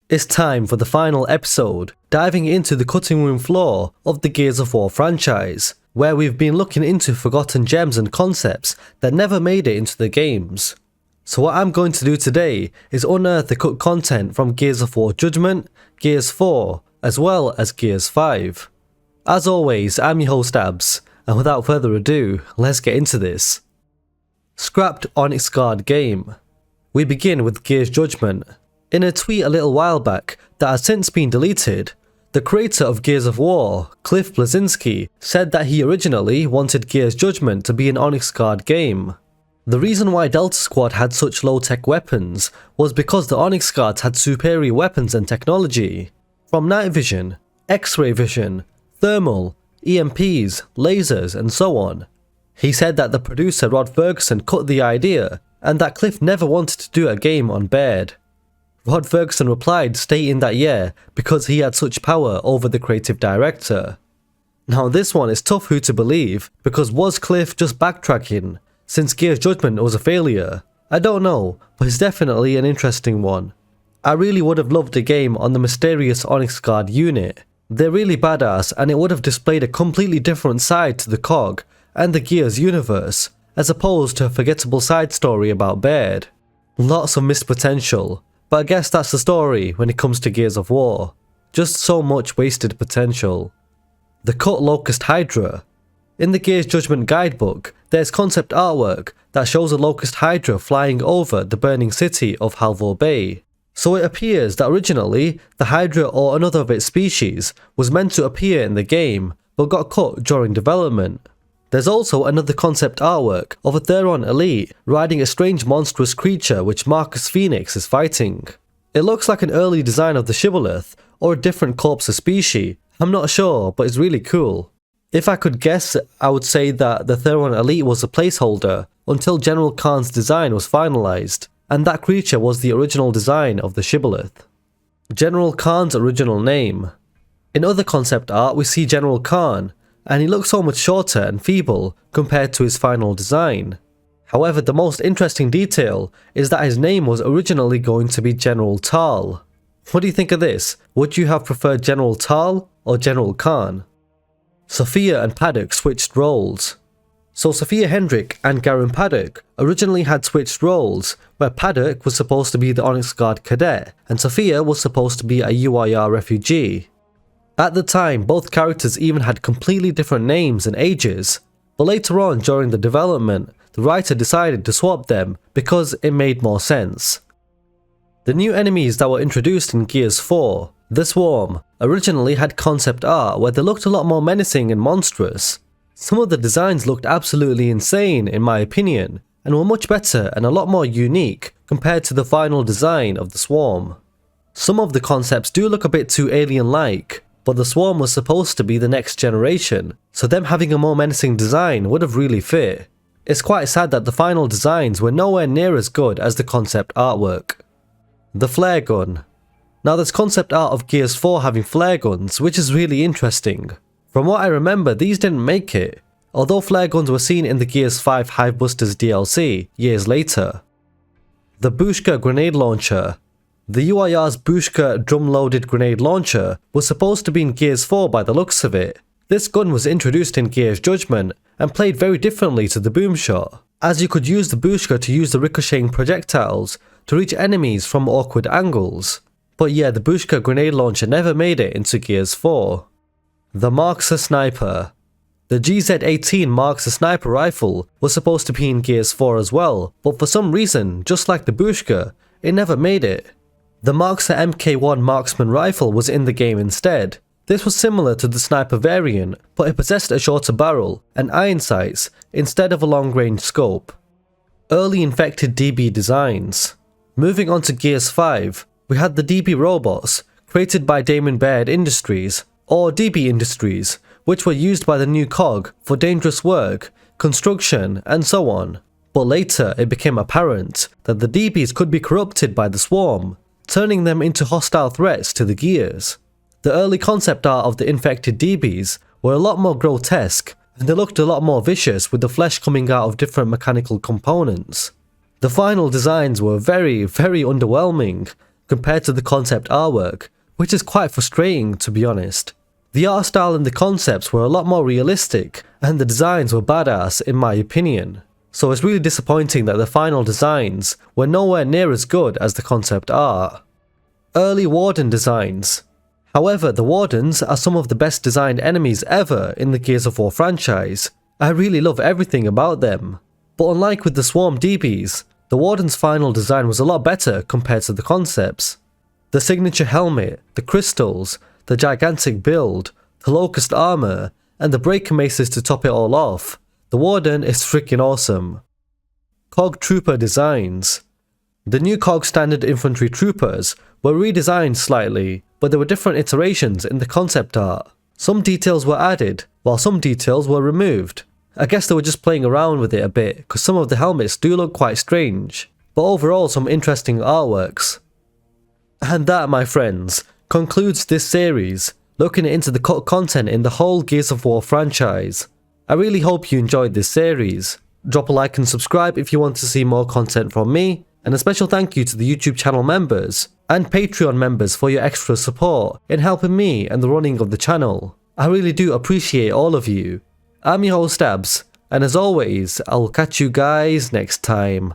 It's time for the final episode, diving into the cutting room floor of the Gears of War franchise, where we've been looking into forgotten gems and concepts that never made it into the games. So what I'm going to do today is unearth the cut content from Gears of War Judgment, Gears 4, as well as Gears 5. As always, I'm your host Abz, and without further ado, let's get into this. Scrapped Onyx Guard game. We begin with Gears Judgment. In a tweet a little while back that has since been deleted, the creator of Gears of War, Cliff Bleszinski, said that he originally wanted Gears Judgment to be an Onyx Guard game. The reason why Delta Squad had such low-tech weapons was because the Onyx Guards had superior weapons and technology, from night vision, X-ray vision, thermal, EMPs, lasers, and so on. He said that the producer Rod Ferguson cut the idea, and that Cliff never wanted to do a game on Baird. Rod Ferguson replied stating that because he had such power over the creative director. Now this one is tough who to believe, because was Cliff just backtracking, since Gears Judgment was a failure? I don't know, but it's definitely an interesting one. I really would have loved a game on the mysterious Onyx Guard unit. They're really badass, and it would have displayed a completely different side to the COG and the Gears universe, as opposed to a forgettable side story about Baird. Lots of missed potential. But I guess that's the story when it comes to Gears of War. Just so much wasted potential. The cut Locust Hydra. In the Gears Judgment guidebook, there's concept artwork that shows a Locust Hydra flying over the burning city of Halvor Bay. So it appears that originally, the Hydra or another of its species was meant to appear in the game, but got cut during development. There's also another concept artwork of a Theron Elite riding a strange monstrous creature which Marcus Phoenix is fighting. It looks like an early design of the Shibboleth or a different Corpse species. I'm not sure, but it's really cool. If I could guess, I would say that the Theron Elite was a placeholder until General Khan's design was finalized, and that creature was the original design of the Shibboleth. General Khan's original name. In other concept art we see General Khan, and he looks so much shorter and feeble compared to his final design. However, the most interesting detail is that his name was originally going to be General Tal. What do you think of this? Would you have preferred General Tal or General Khan? Sophia and Paddock switched roles. So Sophia Hendrick and Garen Paddock originally had switched roles, where Paddock was supposed to be the Onyx Guard cadet and Sophia was supposed to be a UIR refugee. At the time, both characters even had completely different names and ages, but later on during the development, the writer decided to swap them because it made more sense. The new enemies that were introduced in Gears 4, the Swarm, originally had concept art where they looked a lot more menacing and monstrous. Some of the designs looked absolutely insane in my opinion, and were much better and a lot more unique compared to the final design of the Swarm. Some of the concepts do look a bit too alien-like, but the Swarm was supposed to be the next generation, so them having a more menacing design would have really fit. It's quite sad that the final designs were nowhere near as good as the concept artwork. The Flare Gun. Now there's concept art of Gears 4 having flare guns, which is really interesting. From what I remember, these didn't make it, although flare guns were seen in the Gears 5 Hivebusters DLC years later. The Bushka Grenade Launcher. The UIR's Bushka drum-loaded grenade launcher was supposed to be in Gears 4 by the looks of it. This gun was introduced in Gears Judgment and played very differently to the Boomshot, as you could use the Bushka to use the ricocheting projectiles to reach enemies from awkward angles. But yeah, the Bushka grenade launcher never made it into Gears 4. The Markser Sniper. The GZ-18 Markser Sniper rifle was supposed to be in Gears 4 as well, but for some reason, just like the Bushka, it never made it. The Markser MK1 marksman rifle was in the game instead. This was similar to the sniper variant, but it possessed a shorter barrel and iron sights instead of a long-range scope. Early infected DB designs. Moving on to Gears 5, we had the DB robots, created by Damon Baird Industries, or DB Industries, which were used by the new COG for dangerous work, construction, and so on. But later it became apparent that the DBs could be corrupted by the Swarm, turning them into hostile threats to the Gears. The early concept art of the infected DBs were a lot more grotesque, and they looked a lot more vicious with the flesh coming out of different mechanical components. The final designs were very underwhelming. compared to the concept artwork, which is quite frustrating to be honest. The art style and the concepts were a lot more realistic, and the designs were badass in my opinion. So it's really disappointing that the final designs were nowhere near as good as the concept art. Early Warden designs. However, the Wardens are some of the best designed enemies ever in the Gears of War franchise. I really love everything about them. But unlike with the Swarm DBs, the Warden's final design was a lot better compared to the concepts. The signature helmet, the crystals, the gigantic build, the Locust armor, and the Breaker Maces to top it all off. The Warden is freaking awesome. COG Trooper designs. The new COG Standard Infantry Troopers were redesigned slightly, but there were different iterations in the concept art. Some details were added, while some details were removed. I guess they were just playing around with it a bit, because some of the helmets do look quite strange, but overall some interesting artworks. And that, my friends, concludes this series, looking into the cut content in the whole Gears of War franchise. I really hope you enjoyed this series. Drop a like and subscribe if you want to see more content from me, and a special thank you to the YouTube channel members and Patreon members for your extra support in helping me and the running of the channel. I really do appreciate all of you. I'm your host Abz, and as always, I'll catch you guys next time.